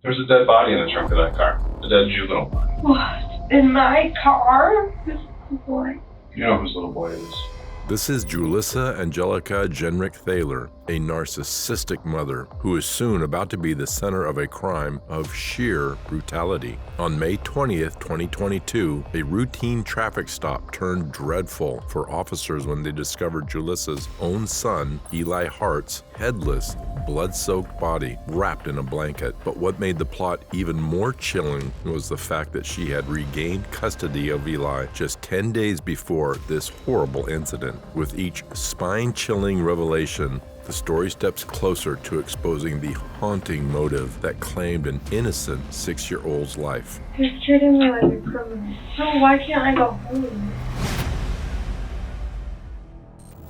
There's a dead body in the trunk of that car. A dead juvenile body. What? In my car? This boy. You know whose little boy it is. This is Julissa Angelica Genrich Thaler, a narcissistic mother who is soon about to be the center of a crime of sheer brutality. On May 20th, 2022, a routine traffic stop turned dreadful for officers when they discovered Julissa's own son, Eli Hart's headless, blood-soaked body wrapped in a blanket. But what made the plot even more chilling was the fact that she had regained custody of Eli just 10 days before this horrible incident. With each spine-chilling revelation, the story steps closer to exposing the haunting motive that claimed an innocent 6-year-old's life. He's treating me like a criminal. So why can't I go home?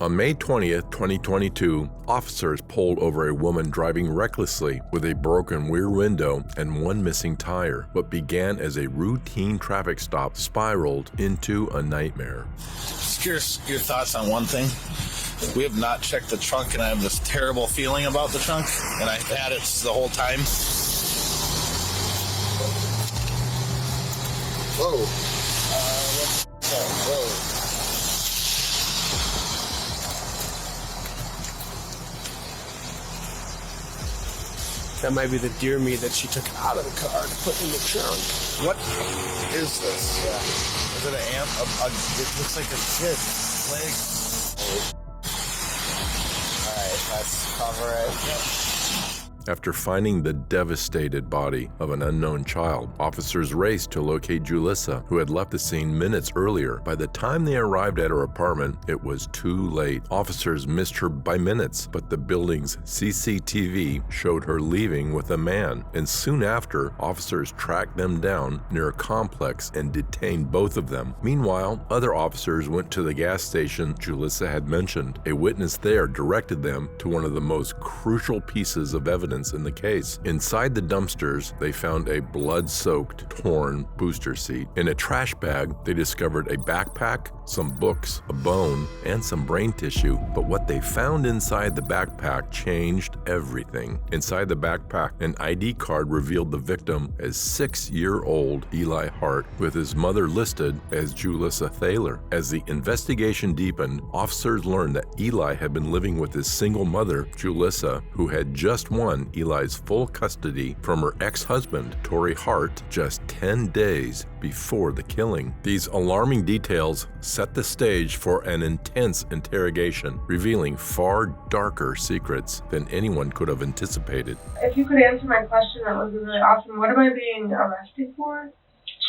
On May 20th, 2022, officers pulled over a woman driving recklessly with a broken rear window and one missing tire. What began as a routine traffic stop spiraled into a nightmare. Just your thoughts on one thing. We have not checked the trunk, and I have this terrible feeling about the trunk, and I've had it the whole time. Whoa. Whoa. That might be the deer meat that she took out of the car to put in the trunk. What is this? Is it an ant? It looks like a kid's leg. Alright, let's cover it. After finding the devastated body of an unknown child, officers raced to locate Julissa, who had left the scene minutes earlier. By the time they arrived at her apartment, it was too late. Officers missed her by minutes, but the building's CCTV showed her leaving with a man. And soon after, officers tracked them down near a complex and detained both of them. Meanwhile, other officers went to the gas station Julissa had mentioned. A witness there directed them to one of the most crucial pieces of evidence in the case. Inside the dumpsters, they found a blood-soaked, torn booster seat. In a trash bag, they discovered a backpack, some books, a bone, and some brain tissue. But what they found inside the backpack changed everything. Inside the backpack, an ID card revealed the victim as 6-year-old Eli Hart, with his mother listed as Julissa Thaler. As the investigation deepened, officers learned that Eli had been living with his single mother, Julissa, who had just won Eli's full custody from her ex-husband, Torrey Hart, just 10 days before the killing. These alarming details set the stage for an intense interrogation, revealing far darker secrets than anyone could have anticipated. If you could answer my question, that would be really awesome. What am I being arrested for?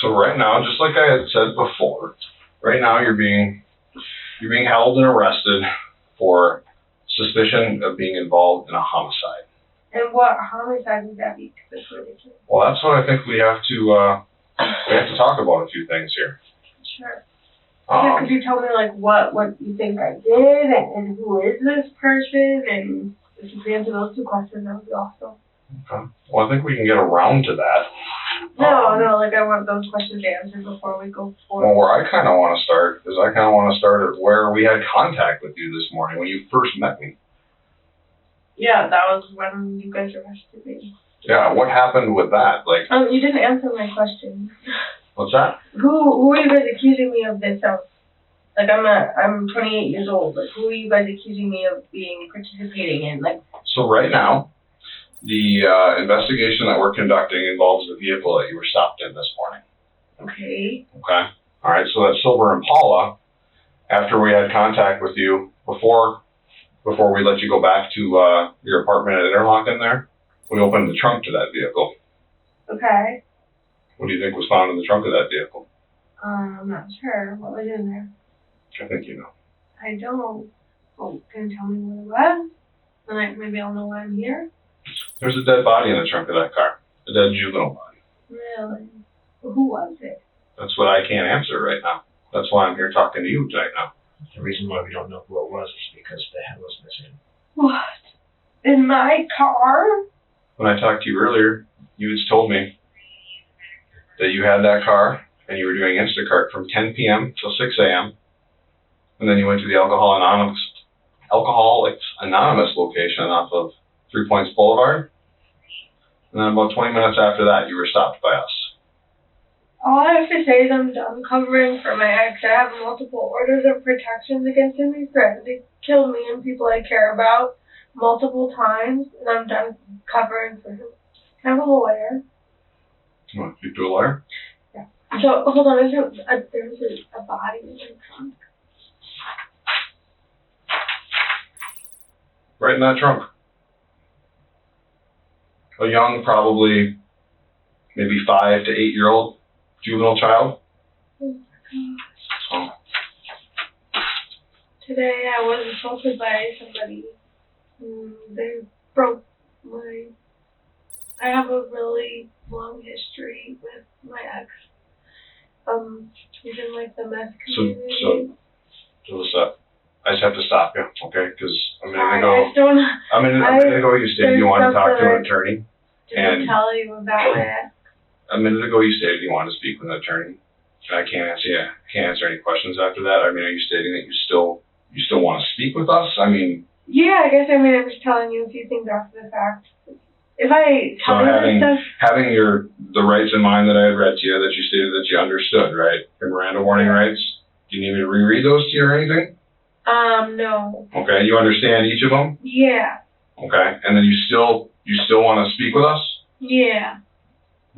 So right now, just like I had said before, right now you're being held and arrested for suspicion of being involved in a homicide. And what homicide would that be? That's ridiculous. Well, that's what I think we have to talk about a few things here. Sure. Okay, could you tell me what you think I did and who is this person? And if you could answer those two questions, that would be awesome. Okay. Well, I think we can get around to that. No, I want those questions answered before we go forward. Well, where I kind of want to start is at where we had contact with you this morning when you first met me. Yeah, that was when you guys arrested me. Yeah, what happened with that? You didn't answer my question. What's that? Who are you guys accusing me of this of? I'm 28 years old. Who are you guys accusing me of participating in? So right now, the investigation that we're conducting involves the vehicle that you were stopped in this morning. Okay. Okay. All right. So that silver Impala, after we had contact with you before we let you go back to your apartment at Interlochen there, we opened the trunk to that vehicle. Okay. What do you think was found in the trunk of that vehicle? I'm not sure. What was in there? I think you know. I don't. Well, can you tell me what it was? And maybe I'll know why I'm here? There's a dead body in the trunk of that car. A dead juvenile body. Really? Well, who was it? That's what I can't answer right now. That's why I'm here talking to you right now. The reason why we don't know who it was is because the head was missing. What? In my car? When I talked to you earlier, you had told me that you had that car and you were doing Instacart from 10 p.m. till 6 a.m. And then you went to the Alcoholics Anonymous location off of 3 Points Boulevard. And then about 20 minutes after that, you were stopped by us. All I have to say is I'm done covering for my ex. I have multiple orders of protection against him. He threatened to kill me and people I care about multiple times, and I'm done covering for him. I have a lawyer. You want to speak to a lawyer? Yeah. So, hold on, there's a body in my trunk. Right in that trunk. A young, probably maybe 5 to 8 year old juvenile child. Oh my gosh. Oh. Today I was assaulted by somebody. They broke I have a really long history with my ex. He's in like the meth community. So, Julissa, I just have to stop you, okay? Because a minute ago you stated you wanted to talk to an attorney. Didn't tell you about it. A minute ago you stated you wanted to speak with an attorney. And I can't answer any questions after that. I mean, are you stating that you still want to speak with us? I mean. Yeah, I guess I'm just telling you a few things after the fact. If I tell you this stuff. Having the rights in mind that I had read to you, that you stated that you understood, right? Your Miranda warning rights. Do you need me to reread those to you or anything? No. Okay, you understand each of them? Yeah. Okay, and then you still want to speak with us? Yeah.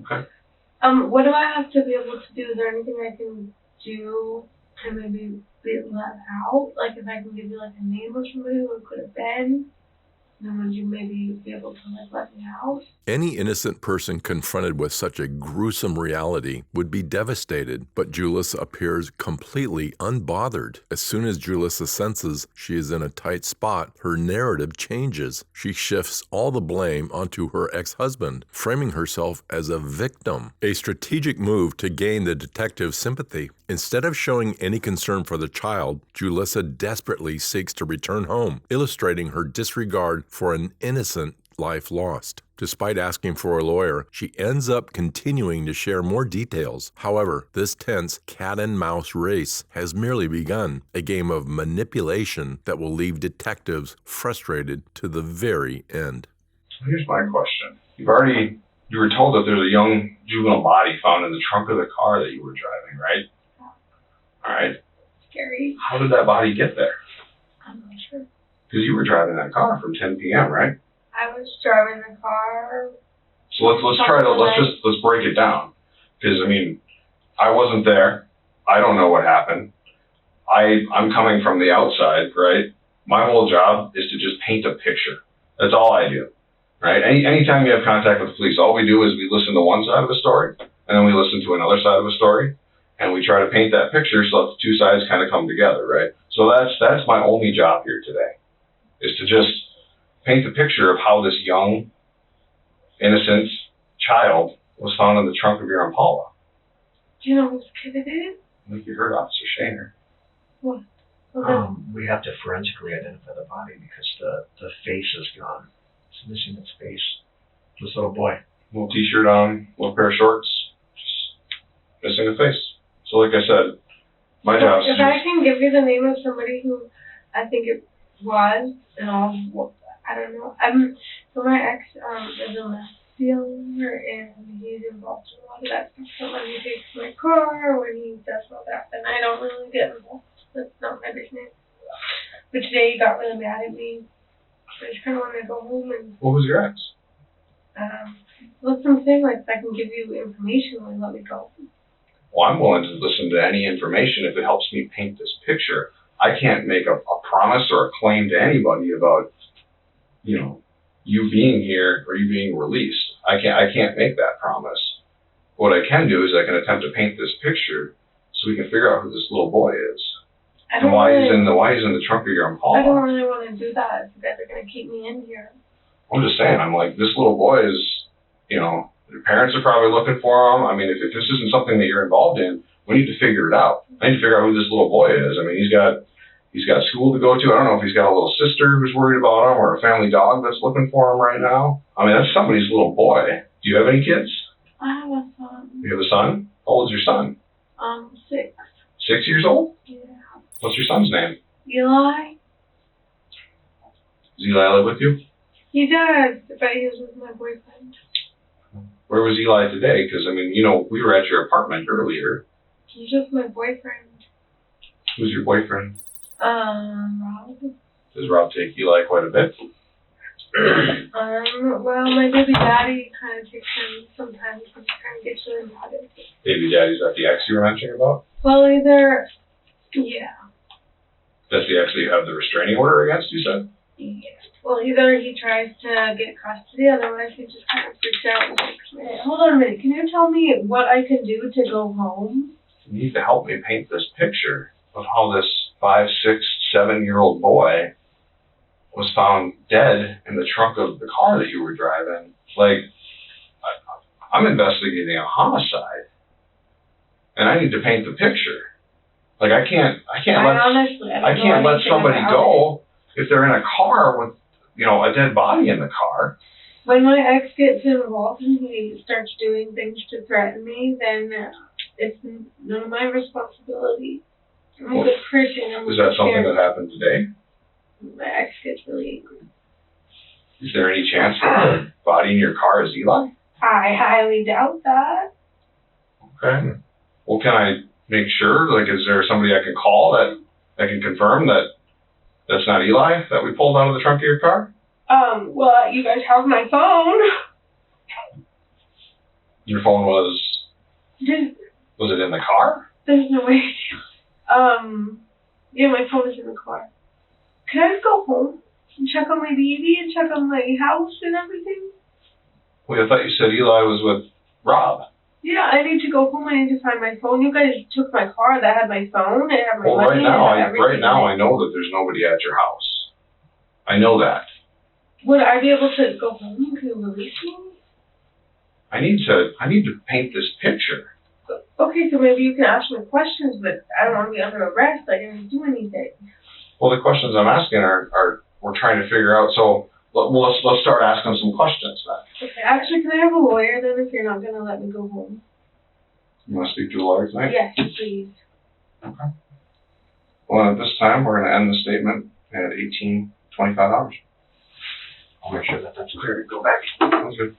Okay. What do I have to be able to do? Is there anything I can do to maybe be let out? Like if I can give you like a name of somebody who it could have been, then would you maybe be able to like let me out? Any innocent person confronted with such a gruesome reality would be devastated, but Julissa appears completely unbothered. As soon as Julissa senses she is in a tight spot, her narrative changes. She shifts all the blame onto her ex-husband, framing herself as a victim, a strategic move to gain the detective's sympathy. Instead of showing any concern for the child, Julissa desperately seeks to return home, illustrating her disregard for an innocent life lost. Despite asking for a lawyer, she ends up continuing to share more details. However, this tense cat-and-mouse race has merely begun, a game of manipulation that will leave detectives frustrated to the very end. Here's my question. You were told that there's a young juvenile body found in the trunk of the car that you were driving, right? All right. Scary. How did that body get there? I'm not sure. Because you were driving that car from 10 p.m., right? I was driving the car. So let's break it down. Because I mean, I wasn't there. I don't know what happened. I'm coming from the outside, right? My whole job is to just paint a picture. That's all I do, right? Anytime you have contact with the police, all we do is we listen to one side of a story, and then we listen to another side of a story, and we try to paint that picture so that the two sides kind of come together, right? So that's my only job here today, is to just paint the picture of how this young, innocent child was found in the trunk of your Impala. Do you know whose kid it is? I think you heard Officer Shaner. What? We have to forensically identify the body because the face is gone. It's missing its face. This little boy. Little t-shirt on, little pair of shorts, just missing a face. So like I said, my job is if I can give you the name of somebody who I think it was, and I don't know. So my ex is a meth dealer, and he's involved in a lot of that stuff. So when he takes my car, when he does all that, then I don't really get involved. That's not my business. But today he got really mad at me. I just kind of want to go home and. What was your ex? That's what I'm saying. Like, if I can give you information, like, let me go. Well, I'm willing to listen to any information if it helps me paint this picture. I can't make a promise or a claim to anybody about, you being here or you being released. I can't make that promise. What I can do is I can attempt to paint this picture so we can figure out who this little boy is. And why he's in the trunk of your Impala. I don't really want to do that if you guys are going to keep me in here. I'm just saying, I'm like, this little boy is, your parents are probably looking for him. I mean, if this isn't something that you're involved in, we need to figure it out. I need to figure out who this little boy is. I mean, he's got school to go to. I don't know if he's got a little sister who's worried about him or a family dog that's looking for him right now. I mean, that's somebody's little boy. Do you have any kids? I have a son. You have a son? How old is your son? 6. 6 years old? Yeah. What's your son's name? Eli. Does Eli live with you? He does, but he was with my boyfriend. Where was Eli today? Because, I mean, you know, we were at your apartment earlier. He's just my boyfriend. Who's your boyfriend? Rob. Does Rob take Eli quite a bit? Well, my baby daddy kind of takes him sometimes and kind of gets really mad at him. Baby daddy's that the ex you were mentioning about? Well, yeah. Does he actually have the restraining order against you, said? Yeah. Well, either he tries to get custody, otherwise he just kind of freaks out and takes me. Hold on a minute. Can you tell me what I can do to go home? You need to help me paint this picture of how this 5, 6, 7-year-old boy was found dead in the trunk of the car that you were driving. Like, I'm investigating a homicide, and I need to paint the picture. Like, I can't let somebody go if they're in a car with, you know, a dead body in the car. When my ex gets involved and he starts doing things to threaten me, then it's none of my responsibility. I'm a good person. Is that something that happened today? My ex gets really angry. Is there any chance that the body in your car is Eli? I highly doubt that. Okay. Well, can I make sure? Like, is there somebody I can call that can confirm that that's not Eli that we pulled out of the trunk of your car? Well, you guys have my phone. Your phone was it in the car? There's no way. Yeah, my phone is in the car. Can I just go home and check on my baby and check on my house and everything? Well, I thought you said Eli was with Rob. Yeah, I need to go home. I need to find my phone. You guys took my car that had my phone. It had my Well, money. right now I know that there's nobody at your house. I know that. Would I be able to go home? Can you release me? I need to paint this picture. Okay, so maybe you can ask me questions, but I don't want to be under arrest. I didn't do anything. Well, the questions I'm asking are we're trying to figure out. So let's start asking some questions then. Okay, actually, can I have a lawyer then if you're not going to let me go home? You want to speak to a lawyer tonight? Yes, please. Okay. Well, at this time, we're going to end the statement at $18.25. I'll make sure that that's clear to go back. Sounds good.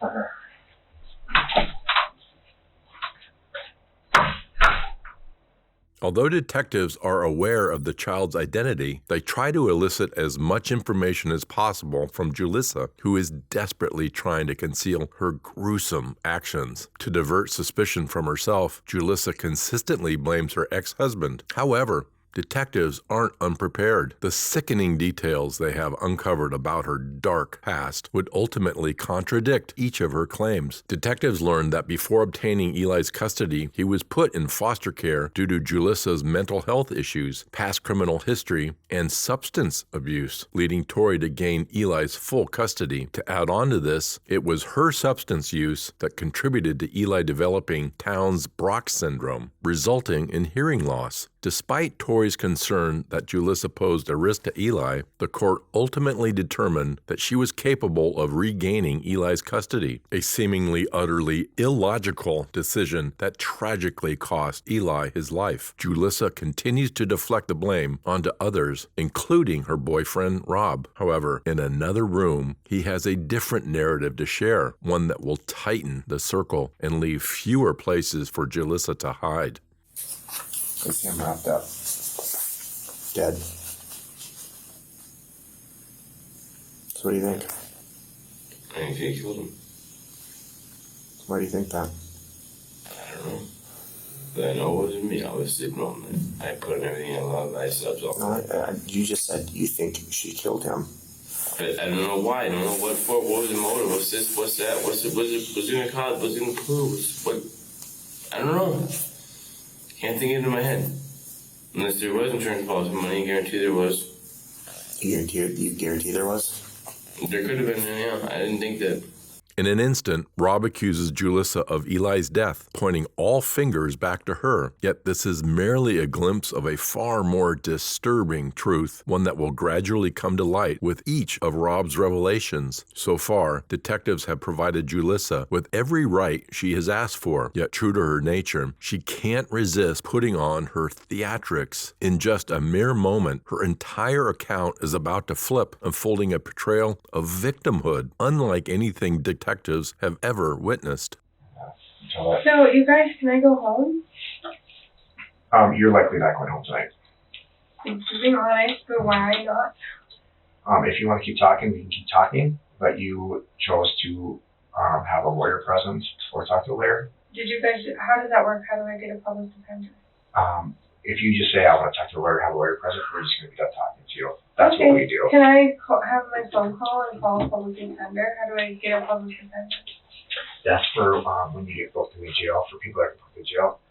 Although detectives are aware of the child's identity, they try to elicit as much information as possible from Julissa, who is desperately trying to conceal her gruesome actions. To divert suspicion from herself, Julissa consistently blames her ex-husband. However, detectives aren't unprepared. The sickening details they have uncovered about her dark past would ultimately contradict each of her claims. Detectives learned that before obtaining Eli's custody, he was put in foster care due to Julissa's mental health issues, past criminal history, and substance abuse, leading Tori to gain Eli's full custody. To add on to this, it was her substance use that contributed to Eli developing Townes-Brock syndrome, resulting in hearing loss. Despite Tori's concern that Julissa posed a risk to Eli, the court ultimately determined that she was capable of regaining Eli's custody, a seemingly utterly illogical decision that tragically cost Eli his life. Julissa continues to deflect the blame onto others, including her boyfriend, Rob. However, in another room, he has a different narrative to share, one that will tighten the circle and leave fewer places for Julissa to hide. I see him wrapped up. Dead. So what do you think? I think he killed him. Why do you think that? I don't know. But I know it wasn't me. I was sleeping all night. I put everything in a lot of ice subs all night. No, you just said you think she killed him. But I don't know why. I don't know what for. What was the motive? What's this? What's that? What's it gonna cause? What's it gonna prove? What? I don't know. Can't think it in my head. Unless there was insurance policy money, I guarantee there was. You guarantee there was? There could have been, yeah. I didn't think that. In an instant, Rob accuses Julissa of Eli's death, pointing all fingers back to her. Yet this is merely a glimpse of a far more disturbing truth, one that will gradually come to light with each of Rob's revelations. So far, detectives have provided Julissa with every right she has asked for. Yet true to her nature, she can't resist putting on her theatrics. In just a mere moment, her entire account is about to flip, unfolding a portrayal of victimhood, unlike anything detectives have ever witnessed. Tell that. So, you guys, can I go home? You're likely not going home tonight. Thanks for being honest, but why not? If you want to keep talking, we can keep talking, but you chose to have a lawyer present or talk to a lawyer. Did you guys, how does that work? How do I get a public defender? If you just say, I want to talk to a lawyer, have a lawyer present, we're just going to be done talking to you. That's okay. what we do. Can I have my phone call and call a public defender? How do I get a public defender? That's for when you get booked in the jail. For people that are booked in jail,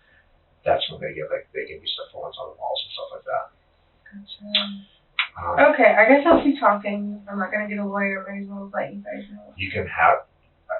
that's when they give you stuff phones on the walls and stuff like that. Gotcha. Okay, I guess I'll keep talking. I'm not going to get a lawyer, but I will let you guys know. You can have,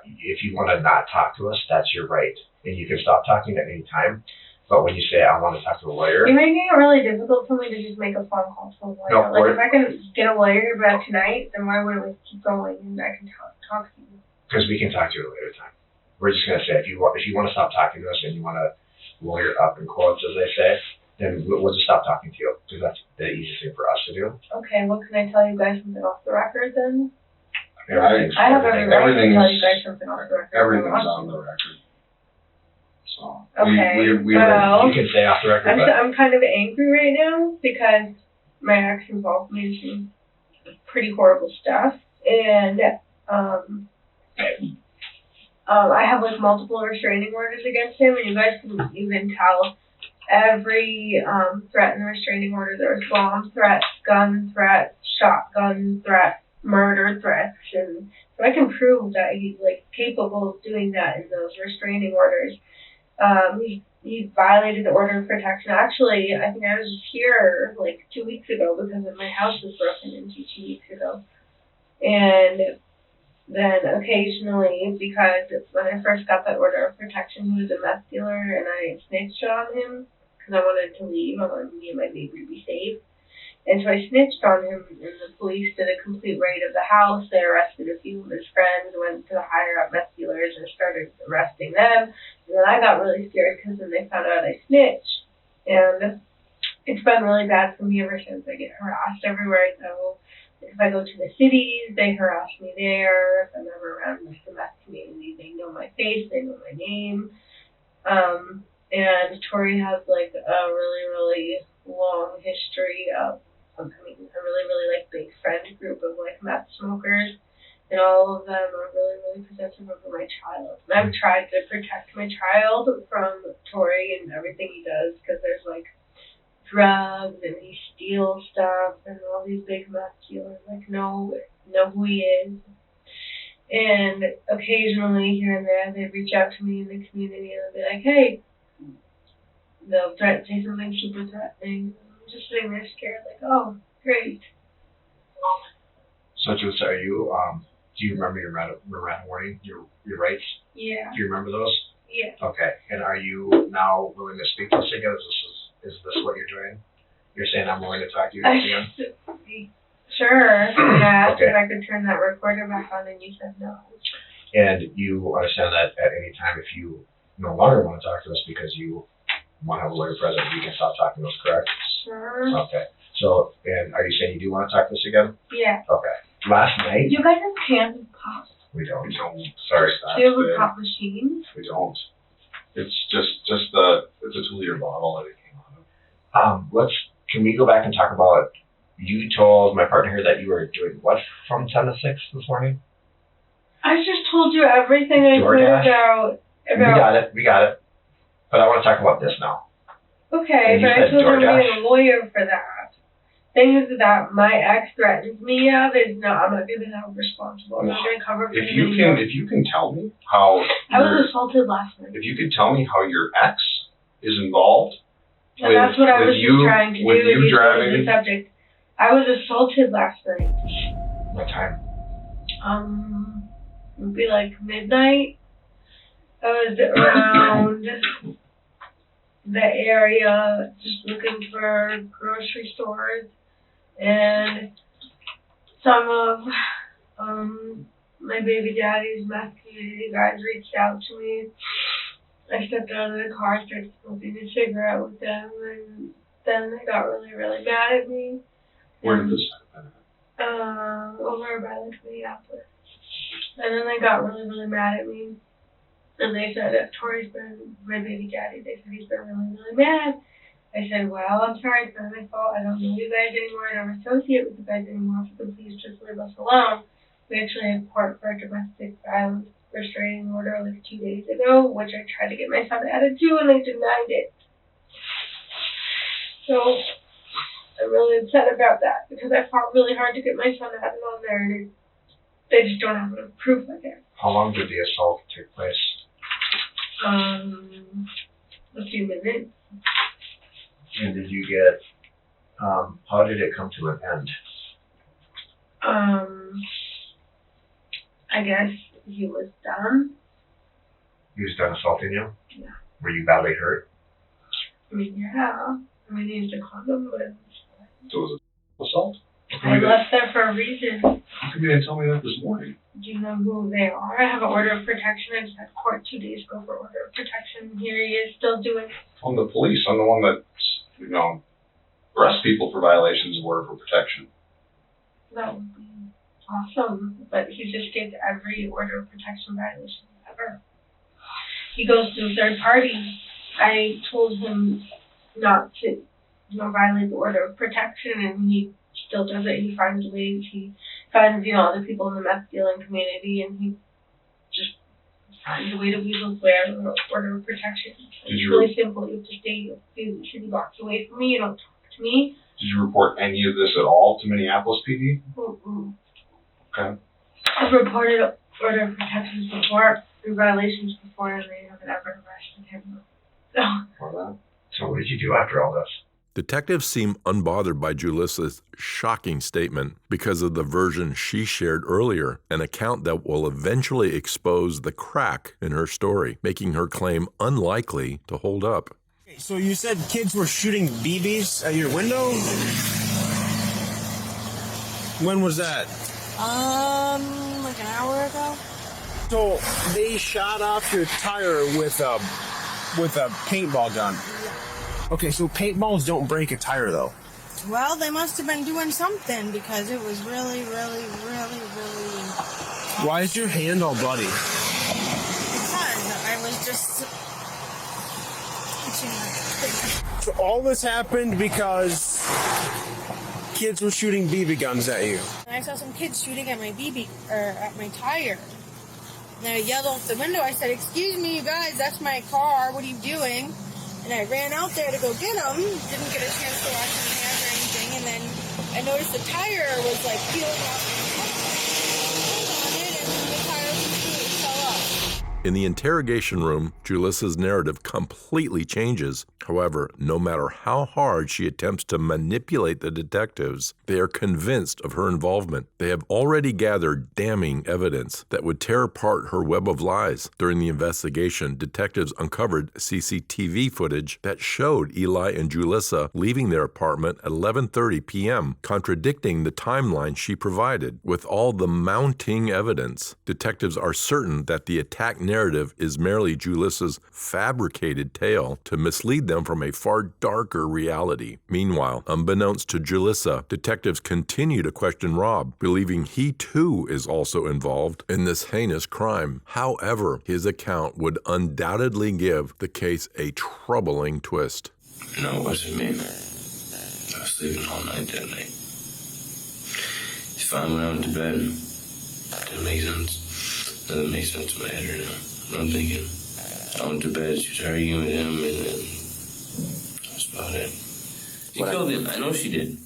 if you want to not talk to us, that's your right. And you can stop talking at any time. But when you say, I want to talk to a lawyer. You're making it really difficult for me to just make a phone call to a lawyer. No, like, if I can get a lawyer back tonight, then why wouldn't we keep going and I can talk to you? Because we can talk to you at a later time. We're just going to say, if you want to stop talking to us and you want to lawyer up in quotes, as they say, then we'll just stop talking to you. Because that's the easiest thing for us to do. Okay, well, can I tell you guys something off the record then? I have every right to tell you guys something off the record. Everything's on the record. So okay, we well, you can say off the record, I'm kind of angry right now because my ex involved me in some pretty horrible stuff, and I have like multiple restraining orders against him, and you guys can even tell every threat in the restraining order. There was bomb threats, gun threats, shotgun threats, murder threats, and so I can prove that he's like capable of doing that in those restraining orders. He violated the order of protection. Actually, I think I was here like 2 weeks ago because my house was broken into 2 weeks ago. And then occasionally, because when I first got that order of protection, he was a meth dealer and I snitched on him because I wanted to leave. I wanted me and my baby to be safe. And so I snitched on him, and the police did a complete raid of the house. They arrested a few of his friends, went to the higher-up meth dealers, and started arresting them. And then I got really scared because then they found out I snitched. And it's been really bad for me ever since. I get harassed everywhere I go. If I go to the cities, they harass me there. If I'm ever around the meth community, they know my face, they know my name. And Tori has like a really, really long history of a really like big friend group of like meth smokers, and all of them are really possessive over my child. And I've tried to protect my child from Tori and everything he does, because there's like drugs and he steals stuff, and all these big meth dealers like know who he is. And occasionally here and there they reach out to me in the community and they'll be like, hey, they'll say something super threatening. Just sitting there scared, like, oh, great. So, Julissa, are you, do you remember your Miranda warning, your rights? Yeah. Do you remember those? Yeah. Okay. And are you now willing to speak to us again? Is this what you're doing? You're saying I'm willing to talk to you again? Sure. Yeah. Okay. If I could turn that recorder back on, and you said no. And you understand that at any time, if you no longer want to talk to us because you want to have a lawyer present, you can stop talking to us, correct? Sure. Okay. So, and are you saying you do want to talk to us again? Yeah. Okay. Last night? You guys have cans of pop. We don't. Sorry. Do you have a pop machine? We don't. It's just it's a 2-liter bottle that it came out of. Can we go back and talk about, you told my partner here that you were doing what from 10 to 6 this morning? I just told you everything I could about. We got it. But I want to talk about this now. Okay, but I told you I'm getting a lawyer for that. Things that my ex threatens me of is no, I'm not going to be held responsible. I'm not going to cover for If you can tell me how I was assaulted last night. If you could tell me how your ex is involved. And that's what I was just trying to do. With you driving the subject. I was assaulted last night. What time? It would be like midnight. I was around the area just looking for grocery stores, and some of my baby daddy's meth community guys reached out to me. I stepped out of the car, started smoking a cigarette with them, and then they got really, really mad at me. Where did this happen? Over by like Minneapolis. And then they got really, really mad at me. And they said that Tori's been, my baby daddy, they said he's been really, really mad. I said, well, I'm sorry, it's not my fault. I don't know you guys anymore. I don't associate with you guys anymore. So please just leave us alone. We actually had court for a domestic violence restraining order like 2 days ago, which I tried to get my son added to, and they denied it. So I'm really upset about that because I fought really hard to get my son added on there, and they just don't have enough proof, I guess. How long did the assault take place? A few minutes. And did you get, how did it come to an end? I guess he was done. He was done assaulting you? Yeah. Were you badly hurt? I mean, yeah. I mean, he used a condom, but So it was an assault? I left there for a reason. How come you didn't tell me that this morning? Do you know who they are? I have an order of protection. I just had court 2 days ago for order of protection. Here he is, still doing it. I'm the police. I'm the one that, arrests people for violations of order for protection. That would be awesome. But he just gets every order of protection violation ever. He goes to a third party. I told him not to, violate the order of protection, and he still does it. He finds ways. He finds, other people in the meth dealing community, and he just finds a way to weasel his way out of the order of protection. It's really simple. You have to stay a few city blocks away from me. You don't talk to me. Did you report any of this at all to Minneapolis PD? Mm-mm. Okay. I've reported order of protections before, or violations before, and they haven't ever arrested him. So what did you do after all this? Detectives seem unbothered by Julissa's shocking statement because of the version she shared earlier, an account that will eventually expose the crack in her story, making her claim unlikely to hold up. So you said kids were shooting BBs at your window? When was that? Like an hour ago. So they shot off your tire with a paintball gun. Okay, so paintballs don't break a tire, though. Well, they must have been doing something because it was really, really, really, really... Why is your hand all bloody? Because I was just... So all this happened because kids were shooting BB guns at you. And I saw some kids shooting at my at my tire. And I yelled out the window. I said, "Excuse me, you guys, that's my car. What are you doing?" And I ran out there to go get them. Didn't get a chance to wash my hands or anything. And then I noticed the tire was like peeling off on it, and then the tire fell off. In the interrogation room, Julissa's narrative completely changes. However, no matter how hard she attempts to manipulate the detectives, they are convinced of her involvement. They have already gathered damning evidence that would tear apart her web of lies. During the investigation, detectives uncovered CCTV footage that showed Eli and Julissa leaving their apartment at 11:30 p.m., contradicting the timeline she provided. With all the mounting evidence, detectives are certain that the attack narrative is merely Julissa's fabricated tale to mislead them from a far darker reality. Meanwhile, unbeknownst to Julissa, detectives continue to question Rob, believing he too is also involved in this heinous crime. However, his account would undoubtedly give the case a troubling twist. No, it wasn't me. I was sleeping all night that night. It's fine when I went to bed. Didn't make sense. Doesn't make sense in my head right now. I'm thinking, I went to bed, she was arguing with him, and then that's about it. She killed him. I know she did.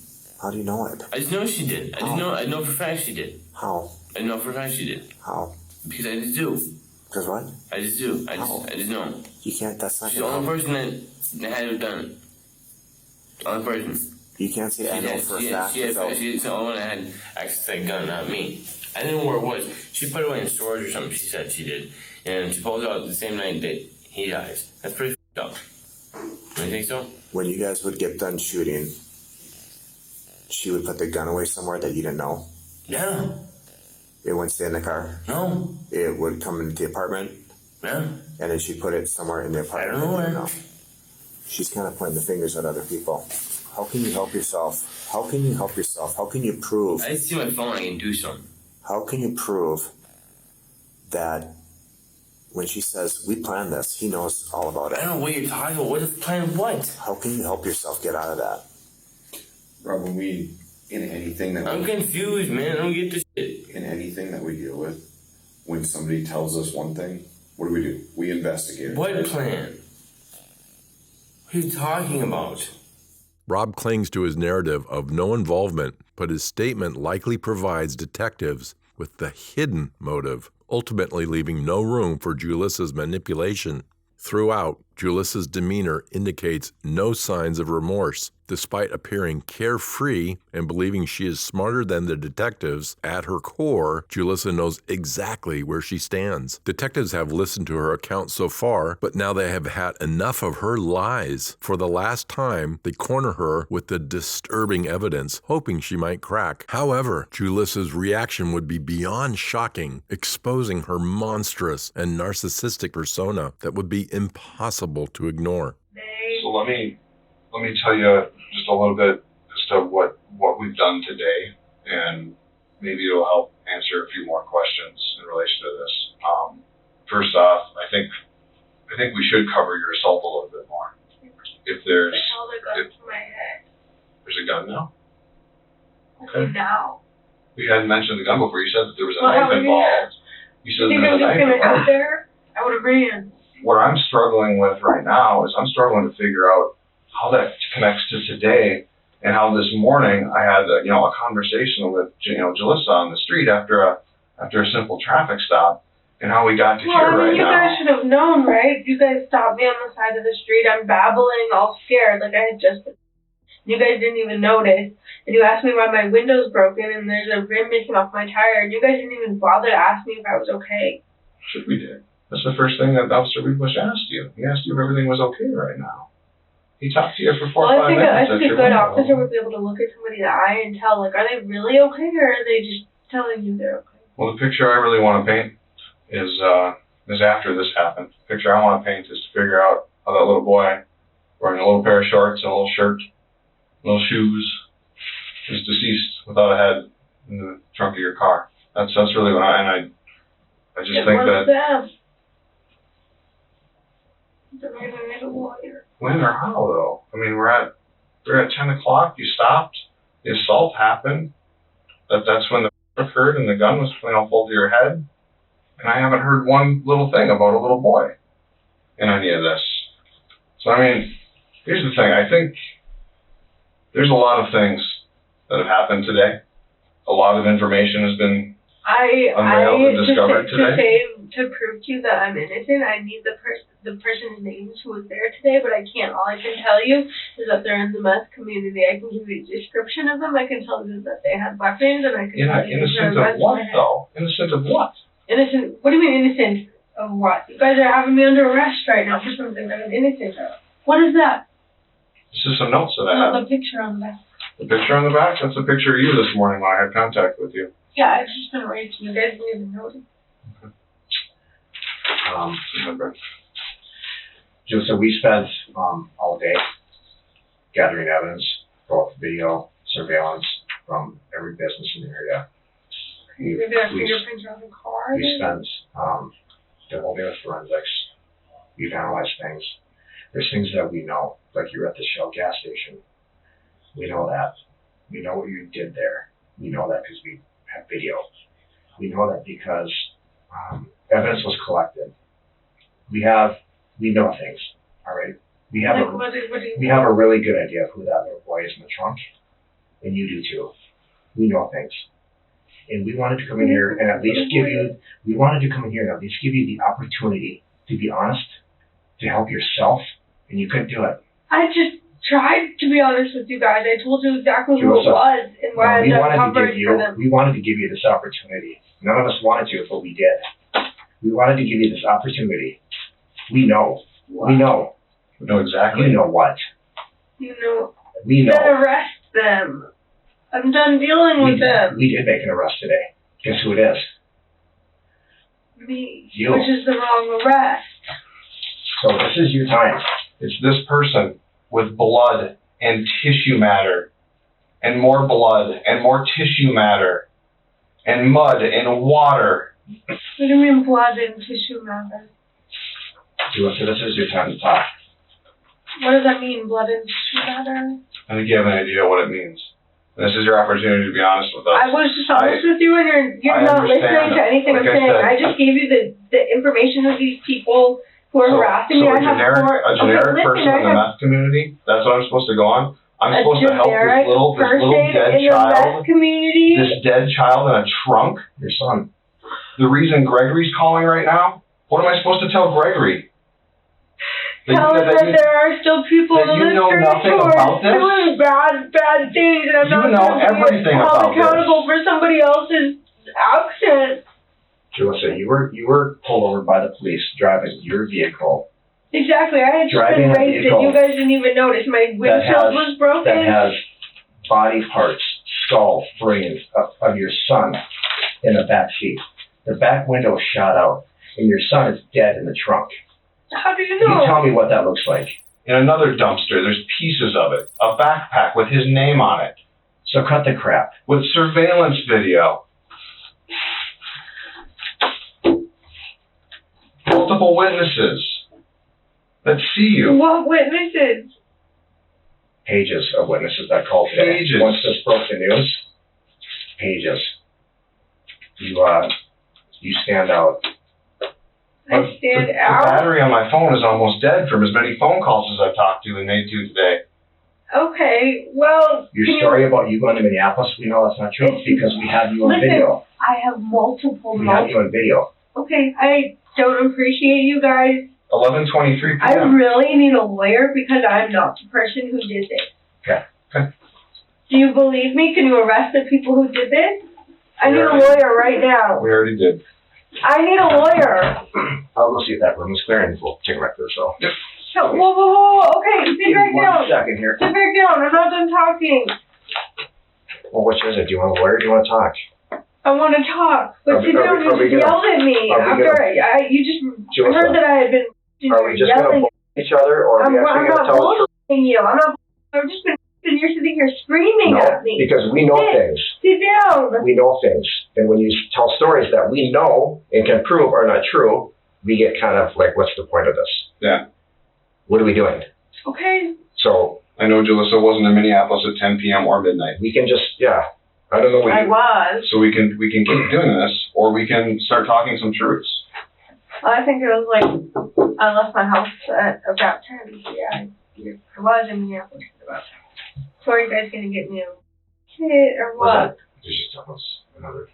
How do you know it? I just know she did. I know for a fact she did. How? I know for a fact she did. How? Because I just do. Because what? I just do. I just know. You can't, that's not She's the only person that had to have done it. The only person. You can't say I know for a fact. She's the only one that had access to that gun, not me. I didn't know where it was. She put it away in storage or something, she said she did. And she pulled it out the same night that he dies. That's pretty f***ed up. Don't you think so? When you guys would get done shooting, she would put the gun away somewhere that you didn't know? Yeah. It wouldn't stay in the car? No. It would come into the apartment? Yeah. And then she'd put it somewhere in the apartment? I don't know where. No. She's kind of pointing the fingers at other people. How can you help yourself? How can you help yourself? How can you prove? I just see my phone, I can do something. How can you prove that When she says, we planned this, he knows all about I it. don't know what you're talking about. What is plan what? How can you help yourself get out of that? Rob, when we, in anything that I'm confused, man. I don't get this shit. in anything that we deal with, when somebody tells us one thing, what do? We investigate it. What plan? What are you talking about? Rob clings to his narrative of no involvement, but his statement likely provides detectives with the hidden motive, ultimately leaving no room for Julissa's manipulation. Throughout, Julissa's demeanor indicates no signs of remorse. Despite appearing carefree and believing she is smarter than the detectives, at her core, Julissa knows exactly where she stands. Detectives have listened to her account so far, but now they have had enough of her lies. For the last time, they corner her with the disturbing evidence, hoping she might crack. However, Julissa's reaction would be beyond shocking, exposing her monstrous and narcissistic persona that would be impossible to ignore. So let me tell you just a little bit as to what we've done today, and maybe it'll help answer a few more questions in relation to this. First off, I think we should cover your assault a little bit more. If there's I held a gun to my head. there's a gun now. Okay. Now. We hadn't mentioned the gun before. You said that there was a Well, knife how would you- involved. You said You think there I was was a just knife gonna involved. out there? I would have ran. What I'm struggling with right now is I'm struggling to figure out how that connects to today, and how this morning I had a conversation with Julissa on the street after a simple traffic stop, and how we got to Well, here I mean, right you now. guys should have known, right? You guys stopped me on the side of the street. I'm babbling, all scared, like I had just been. You guys didn't even notice. And you asked me why my window's broken and there's a rim missing off my tire. And you guys didn't even bother to ask me if I was okay. Should we did. That's the first thing that Officer Rebush asked you. He asked you if everything was okay right now. He talked to you for 4 or 5 minutes. I think at a your good window. officer would be able to look at somebody in the eye and tell, like, are they really okay or are they just telling you they're okay? Well, the picture I really want to paint is after this happened. The picture I want to paint is to figure out how that little boy, wearing a little pair of shorts and a little shirt, little shoes, is deceased without a head in the trunk of your car. That's really what I just It think was that them. They're gonna need a lawyer. when or how though? I mean, we're at 10 o'clock. You stopped. The assault happened. That's when the occurred and the gun was pulled to your head. And I haven't heard one little thing about a little boy in any of this. So I mean, here's the thing. I think there's a lot of things that have happened today. A lot of information has been unveiled and discovered today. To prove to you that I'm innocent, I need the person's names who was there today, but I can't. All I can tell you is that they're in the meth community. I can give you a description of them. I can tell you that they had weapons, and I can tell you Innocent of what, though? Innocent of what? Innocent? What do you mean innocent of what? You guys are having me under arrest right now for something that I'm innocent of. What is that? This is some notes that I have. The picture on the back. The picture on the back? That's a picture of you this morning when I had contact with you. Yeah, it's just been right to you. You guys didn't even notice. So we spent all day gathering evidence, both video, surveillance from every business in the area. Maybe that fingerprints are on the car. We spent the whole day with forensics. We've analyzed things. There's things that we know, like you're at the Shell gas station. We know that. We know what you did there. We know that because we have video. We know that because evidence was collected. We know things, all right? We have a really good idea of who that little boy is in the trunk, and you do too. We know things. And we wanted to come in here and at least give you the opportunity to be honest, to help yourself, and you couldn't do it. I just tried to be honest with you guys. I told you exactly who it was and why I got covered for them. We wanted to give you this opportunity. None of us wanted to, but we did. We wanted to give you this opportunity. We know. What? We know. We know exactly. You know what? You know. We know. Then arrest them. I'm done dealing with them. We did make an arrest today. Guess who it is? Me. You. Which is the wrong arrest. So this is your time. It's this person with blood and tissue matter, and more blood and more tissue matter, and mud and water. What do you mean blood and tissue matter? Julissa, this is your time to talk. What does that mean, blood and splatter? I think you have an idea what it means. This is your opportunity to be honest with us. I was just honest with you, and you're not listening to anything I'm saying. I just gave you the information of these people who are harassing me. So a generic person in the meth community, that's what I'm supposed to go on? I'm supposed to help this little dead child, this dead child in a trunk? Your son. The reason Gregory's calling right now? What am I supposed to tell Gregory? Tell him that there are still people in this nothing about this? doing bad things, and I'm not going to be held accountable for somebody else's actions. Julissa, you were pulled over by the police driving your vehicle. Exactly, I had just been raced and you guys didn't even notice. My windshield was broken. That has body parts, skull, brains of your son in the back seat. The back window shot out, and your son is dead in the trunk. How do you know? You tell me what that looks like. In another dumpster, there's pieces of it. A backpack with his name on it. So cut the crap. With surveillance video. Multiple witnesses that see you. What witnesses? Pages of witnesses that called today. Pages. Once this broke the news, pages. You stand out. I stand The out? battery on my phone is almost dead from as many phone calls as I've talked to and made to today. Okay, well... Your story about you going to Minneapolis, we know that's not true because we have you on video. I have multiple. We have you on video. Okay, I don't appreciate you guys. 11:23 p.m. I really need a lawyer because I'm not the person who did this. Okay. Do you believe me? Can you arrest the people who did this? I need a lawyer right now. We already did. I need a lawyer. I'll go see if that room is clear and we'll take it right there, so. Yep. Whoa. Okay, sit back down. 1 second here. Sit back down. I'm not done talking. Well, which is it? Do you want a lawyer or do you want to talk? I want to talk. But sit down. You yelled at me after you just heard that I had been Are we just going to bully each other or are we actually going to tell the truth? I've just been and you're sitting here screaming at me. Because we know things. Sit down. We know things. And when you tell stories that we know and can prove are not true, we get kind of like, what's the point of this? Yeah. What are we doing? Okay. So. I know Julissa wasn't in Minneapolis at 10 p.m. or midnight. We can just, I don't know what I was. So we can keep doing this, or we can start talking some truths. I think it was like, I left my house at about 10. Yeah, I was in Minneapolis at about 10. So are you guys going to get me a kid or what? There's just almost another.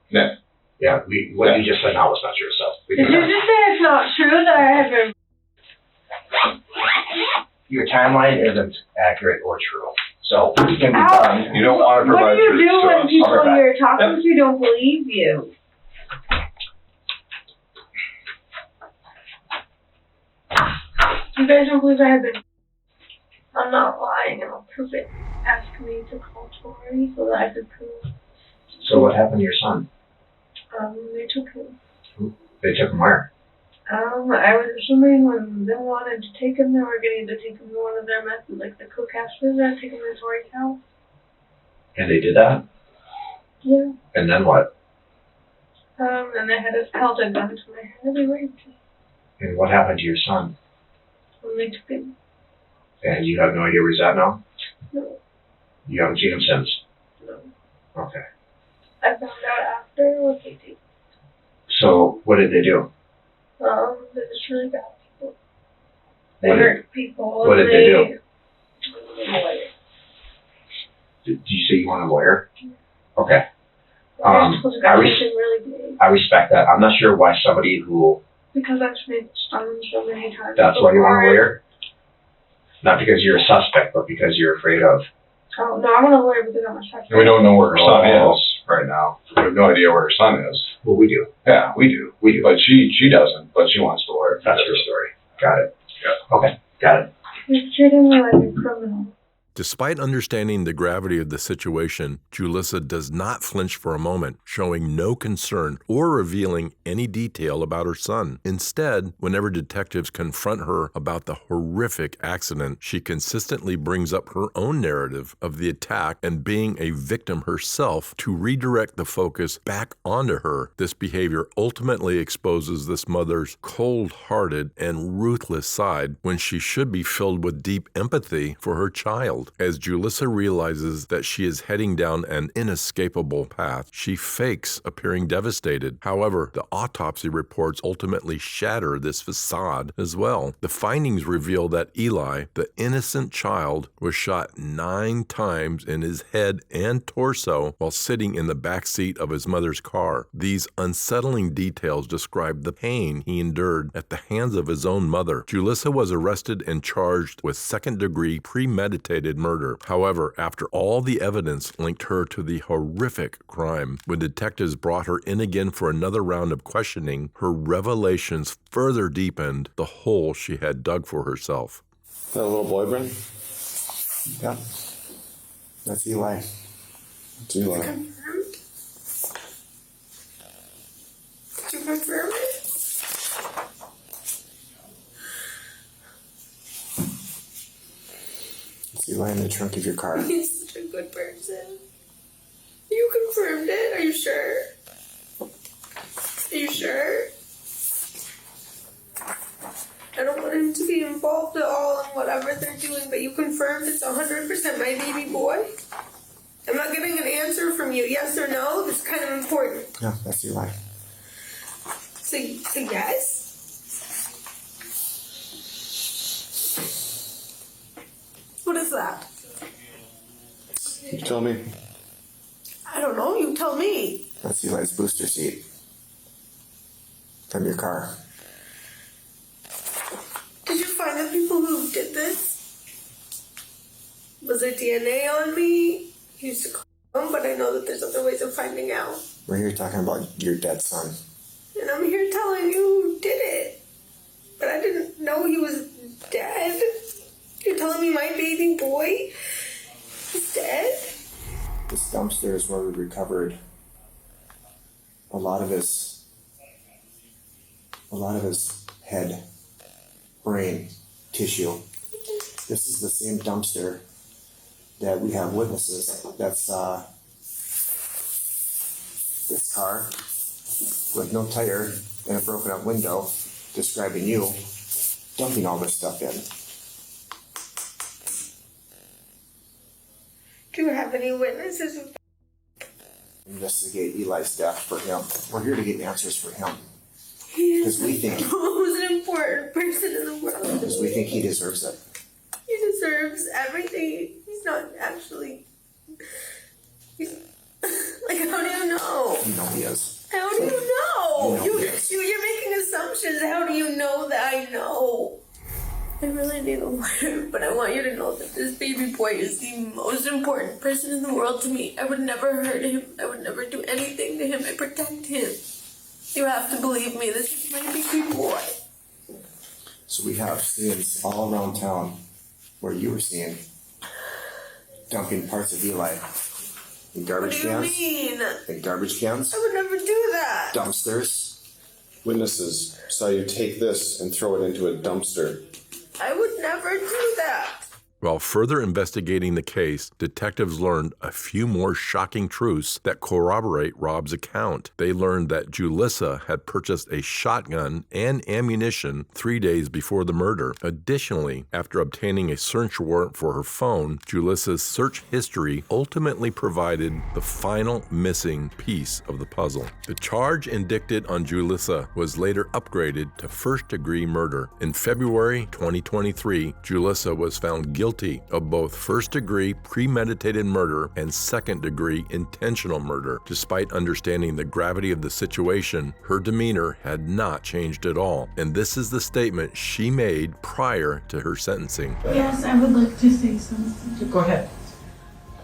Yeah. Yeah, what you just said now was not true, so. Did you just say it's not true that I have been... Your timeline isn't accurate or true. So it can be done. You don't want to provide truth. What do you do when people you're talking to don't believe you? You guys don't believe I have been... I'm not lying, and I'll prove it. Ask me to call Tori so that I could prove. So what happened to your son? They took him. They took him where? I was assuming when they wanted to take him, they were going to take him to one of their methods, like the cook-casters, and take him to Tori's house. And they did that? Yeah. And then what? And they held a gun to my head and raped me. And what happened to your son? When they took him. And you have no idea where he's at now? No. You haven't seen him since? No. Okay. I found out after what they did. So, what did they do? They're just really bad people. They hurt people. What did they do? Did you say you want a lawyer? Okay. I respect that. I'm not sure why somebody who... Because I've been stung so many times. That's why you want a lawyer? Not because you're a suspect, but because you're afraid of... Oh, no, I want a lawyer because I'm a suspect. We don't know where her son is right now. We have no idea where her son is. Well, we do. Yeah, we do. But she doesn't, but she wants the lawyer. That's her story. Got it. Yeah. Okay, got it. You're treating me like a criminal. Despite understanding the gravity of the situation, Julissa does not flinch for a moment, showing no concern or revealing any detail about her son. Instead, whenever detectives confront her about the horrific accident, she consistently brings up her own narrative of the attack and being a victim herself to redirect the focus back onto her. This behavior ultimately exposes this mother's cold-hearted and ruthless side when she should be filled with deep empathy for her child. As Julissa realizes that she is heading down an inescapable path, she fakes appearing devastated. However, the autopsy reports ultimately shatter this facade as well. The findings reveal that Eli, the innocent child, was shot 9 times in his head and torso while sitting in the back seat of his mother's car. These unsettling details describe the pain he endured at the hands of his own mother. Julissa was arrested and charged with second-degree premeditated murder. However, after all the evidence linked her to the horrific crime, when detectives brought her in again for another round of questioning, her revelations further deepened the hole she had dug for herself. That little boy, Brent? Yep. That's Eli. It's Eli. Confirmed? Could you confirm it? It's Eli in the trunk of your car. He's such a good person. You confirmed it? Are you sure? Are you sure? I don't want him to be involved at all in whatever they're doing, but you confirmed it's 100% my baby boy? I'm not getting an answer from you, yes or no. This is kind of important. Yeah, that's Eli. So yes? What is that? You tell me. I don't know, you tell me. That's Eli's booster seat from your car. Did you find the people who did this? Was there DNA on me? He used to call them, but I know that there's other ways of finding out. We're here talking about your dead son. And I'm here telling you who did it. But I didn't know he was dead. You're telling me my baby boy is dead? This dumpster is where we recovered a lot of his head, brain, tissue. This is the same dumpster that we have witnesses. That's this car with no tire and a broken up window, describing you dumping all this stuff in. Do you have any witnesses? Investigate Eli's death for him. We're here to get answers for him. He Because we think was an important person in the world. because we think he deserves it. He deserves everything. He's not actually. He's like, how do you know? You know he is. How do you know? You know he is. You're making assumptions. How do you know that I know? I really need a lawyer, but I want you to know that this baby boy is the most important person in the world to me. I would never hurt him. I would never do anything to him. I protect him. You have to believe me. This is my baby boy. So we have scenes all around town where you were seen dumping parts of Eli in garbage What do cans. you mean? In garbage cans, I would never do that. dumpsters. Witnesses saw you take this and throw it into a dumpster. I would never do that. While further investigating the case, detectives learned a few more shocking truths that corroborate Rob's account. They learned that Julissa had purchased a shotgun and ammunition 3 days before the murder. Additionally, after obtaining a search warrant for her phone, Julissa's search history ultimately provided the final missing piece of the puzzle. The charge indicted on Julissa was later upgraded to first-degree murder. In February 2023, Julissa was found guilty of both first-degree premeditated murder and second-degree intentional murder. Despite understanding the gravity of the situation, her demeanor had not changed at all, and this is the statement she made prior to her sentencing. Yes, I would like to say something. Go ahead.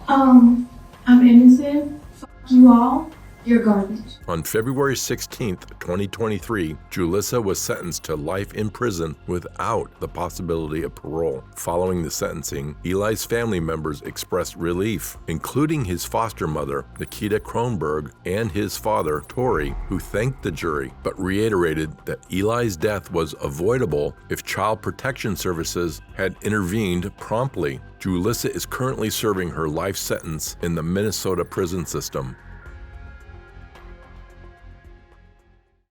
I'm innocent. Fuck you all. You're garbage. On February 16, 2023, Julissa was sentenced to life in prison without the possibility of parole. Following the sentencing, Eli's family members expressed relief, including his foster mother, Nikita Kronberg, and his father, Tori, who thanked the jury, but reiterated that Eli's death was avoidable if Child Protection Services had intervened promptly. Julissa is currently serving her life sentence in the Minnesota prison system.